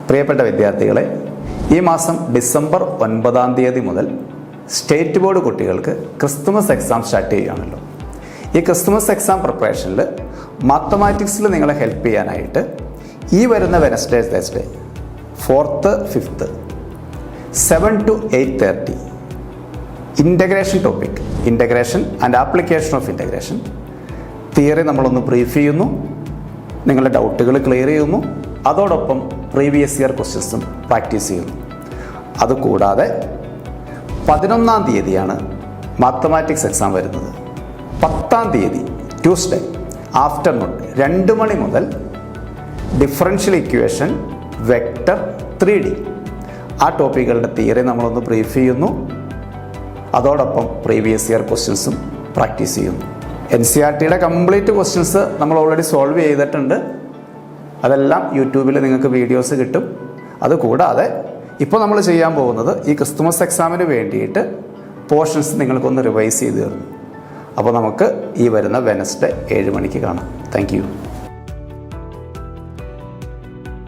പ്രിയപ്പെട്ട വിദ്യാർത്ഥികളെ, ഈ മാസം ഡിസംബർ 9 മുതൽ സ്റ്റേറ്റ് ബോർഡ് കുട്ടികൾക്ക് ക്രിസ്തുമസ് എക്സാം സ്റ്റാർട്ട് ചെയ്യുകയാണല്ലോ. ഈ ക്രിസ്തുമസ് എക്സാം പ്രിപ്പറേഷനിൽ മാത്തമാറ്റിക്സിൽ നിങ്ങളെ ഹെൽപ്പ് ചെയ്യാനായിട്ട് ഈ വരുന്ന Wednesday, Thursday 4th, 5th 7 to 8:30 integration topic, integration and application of integration theory നമ്മളൊന്ന് ബ്രീഫ് ചെയ്യുന്നു, നിങ്ങളുടെ ഡൗട്ടുകൾ ക്ലിയർ ചെയ്യുന്നു, അതോടൊപ്പം പ്രീവിയസ് ഇയർ ക്വസ്റ്റ്യൻസും പ്രാക്ടീസ് ചെയ്യുന്നു. അതുകൂടാതെ 11-ാം തീയതിയാണ് മാത്തമാറ്റിക്സ് എക്സാം വരുന്നത്. 10-ാം തീയതി ട്യൂസ്ഡേ ആഫ്റ്റർനൂൺ 2 മണി മുതൽ ഡിഫറൻഷ്യൽ ഇക്വേഷൻ, വെക്റ്റർ, 3D ആ ടോപ്പിക്കുകളുടെ തിയറി നമ്മളൊന്ന് ബ്രീഫ് ചെയ്യുന്നു, അതോടൊപ്പം പ്രീവിയസ് ഇയർ ക്വസ്റ്റ്യൻസും പ്രാക്ടീസ് ചെയ്യുന്നു. NCERTയുടെ കംപ്ലീറ്റ് ക്വസ്റ്റ്യൻസ് നമ്മൾ ഓൾറെഡി സോൾവ് ചെയ്തിട്ടുണ്ട്. അതെല്ലാം യൂട്യൂബിൽ നിങ്ങൾക്ക് വീഡിയോസ് കിട്ടും. അതുകൂടാതെ ഇപ്പോൾ നമ്മൾ ചെയ്യാൻ പോകുന്നത് ഈ ക്രിസ്തുമസ് എക്സാമിന് വേണ്ടിയിട്ട് പോർഷൻസ് നിങ്ങൾക്കൊന്ന് റിവൈസ് ചെയ്ത് തരുന്നു. അപ്പോൾ നമുക്ക് ഈ വരുന്ന വെനസ്ഡേ 7 മണിക്ക് കാണാം. Thank you.